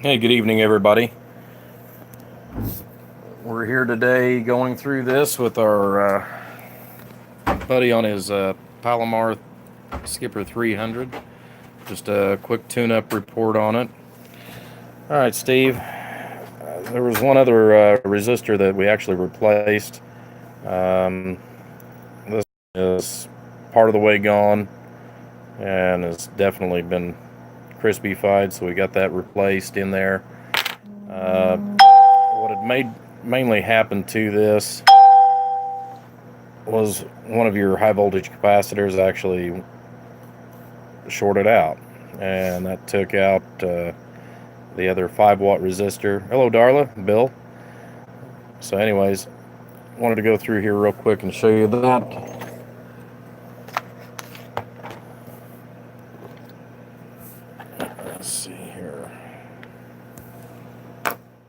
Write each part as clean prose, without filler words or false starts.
Hey, good evening, everybody. We're here today going through this with our buddy on his Palomar Skipper 300. Just a quick tune-up report on it. All right, Steve. There was one other resistor that we actually replaced. This is part of the way gone and has definitely been crispy-fied, so we got that replaced in there. What had mainly happened to this was one of your high voltage capacitors actually shorted out, and that took out the other 5-watt resistor. Hello, Darla, Bill. So anyways, wanted to go through here real quick and show you that. Let's see here.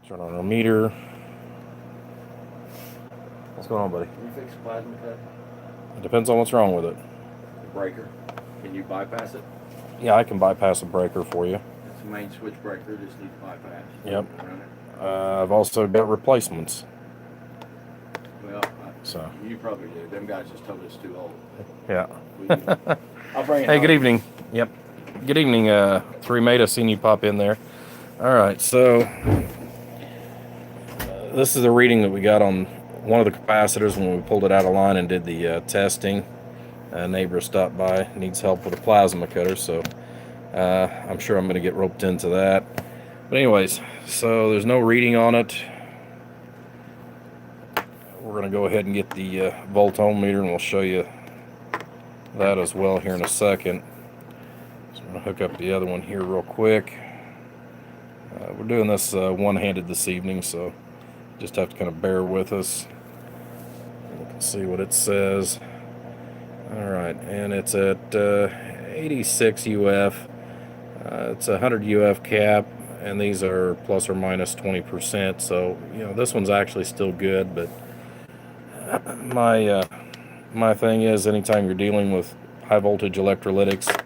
Turn on our meter. What's going on, buddy? Can you fix plasma cut? It depends on what's wrong with it. The breaker. Can you bypass it? Yeah, I can bypass a breaker for you. It's the main switch breaker, just need to bypass. Yep. Run it. I've also got replacements. Well, So. You probably do. Them guys just told us too old. Yeah. I'll bring it. Hey, good evening. Yep. Good evening, Three Mate. I've seen you pop in there. All right, so this is the reading that we got on one of the capacitors when we pulled it out of line and did the testing. A neighbor stopped by, needs help with a plasma cutter, so I'm sure I'm going to get roped into that. But anyways, so there's no reading on it. We're going to go ahead and get the volt ohm meter, and we'll show you that as well here in a second. So I'm going to hook up the other one here real quick. We're doing this one-handed this evening, so just have to kind of bear with us. You can see what it says. All right, and it's at 86 UF. It's a 100 UF cap, and these are plus or minus 20%. So this one's actually still good, but my thing is, anytime you're dealing with high voltage electrolytics,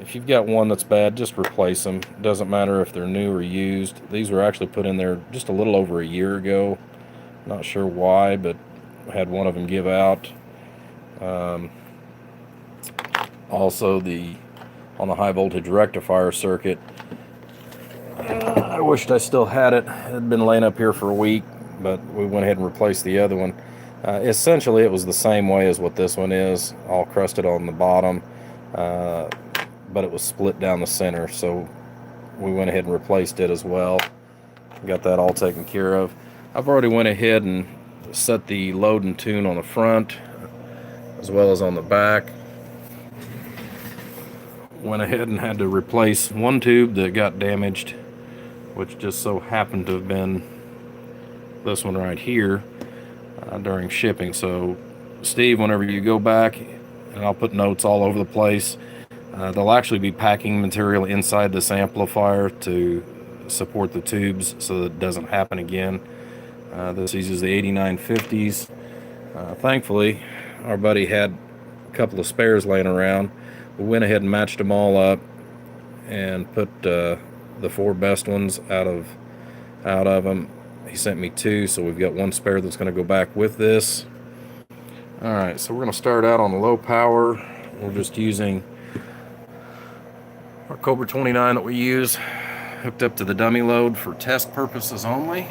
if you've got one that's bad, just replace them. It doesn't matter if they're new or used. These were actually put in there just a little over a year ago. Not sure why, but I had one of them give out. Also, on the high voltage rectifier circuit, I wished I still had it. It had been laying up here for a week, but we went ahead and replaced the other one. Essentially, it was the same way as what this one is, all crusted on the bottom, but it was split down the center, so we went ahead and replaced it as well. Got that all taken care of. I've already went ahead and set the load and tune on the front as well as on the back. Went ahead and had to replace one tube that got damaged, which just so happened to have been this one right here during shipping. So Steve, whenever you go back, and I'll put notes all over the place, they'll actually be packing material inside this amplifier to support the tubes so that it doesn't happen again. This uses the 8950s. Thankfully, our buddy had a couple of spares laying around. We went ahead and matched them all up and put the 4 best ones out of them. He sent me 2, so we've got 1 spare that's going to go back with this. All right, so we're going to start out on the low power. We're just using our Cobra 29 that we use, hooked up to the dummy load for test purposes only.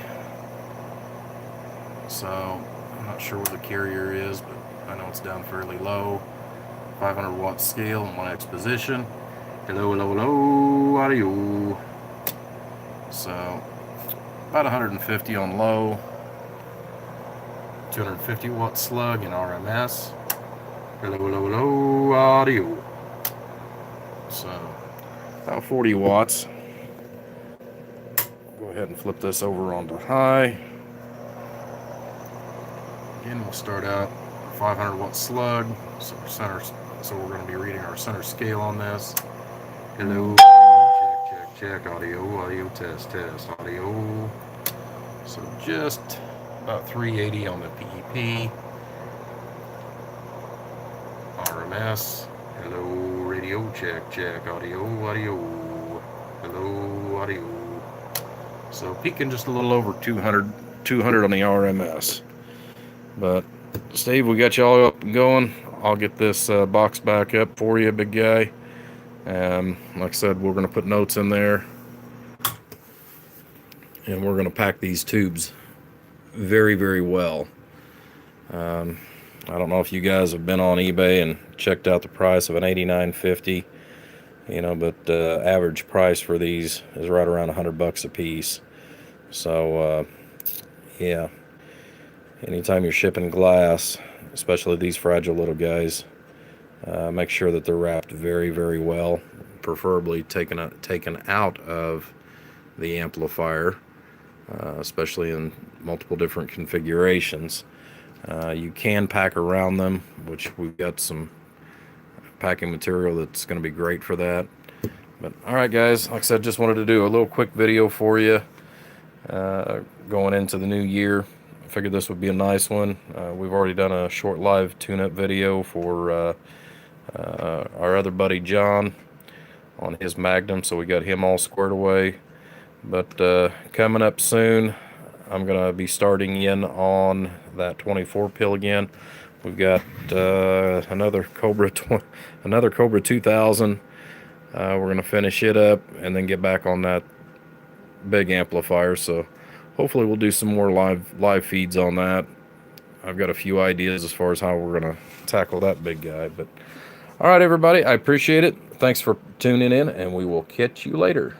So I'm not sure where the carrier is, but I know it's down fairly low. 500 watt scale in 1x position. Hello, hello, hello, audio. So about 150 on low, 250 watt slug in RMS. Hello, hello, hello, audio. So about 40 watts. Go ahead and flip this over onto high. Again, we'll start out 500 watt slug. So we're going to be reading our center scale on this. Hello, check, audio, test, audio. So just about 380 on the PEP. RMS. Hello, radio, check, audio. Hello, audio. So peaking just a little over 200 on the RMS. But Steve, we got you all up and going. I'll get this box back up for you, big guy. Like I said, we're going to put notes in there, and we're going to pack these tubes very, very well. I don't know if you guys have been on eBay and checked out the price of an 8950, you know, but the average price for these is right around $100 a piece. So yeah, anytime you're shipping glass, especially these fragile little guys, make sure that they're wrapped very, very well, preferably taken out of the amplifier, especially in multiple different configurations. You can pack around them, which we've got some packing material that's going to be great for that. But all right, guys, like I said, just wanted to do a little quick video for you going into the new year. I figured this would be a nice one. We've already done a short live tune-up video for our other buddy John on his Magnum, so we got him all squared away. But coming up soon, I'm gonna be starting in on that 24 pill again. We've got another Cobra 2000. We're gonna finish it up and then get back on that big amplifier. So hopefully we'll do some more live feeds on that. I've got a few ideas as far as how we're gonna tackle that big guy. But all right, everybody, I appreciate it. Thanks for tuning in, and we will catch you later.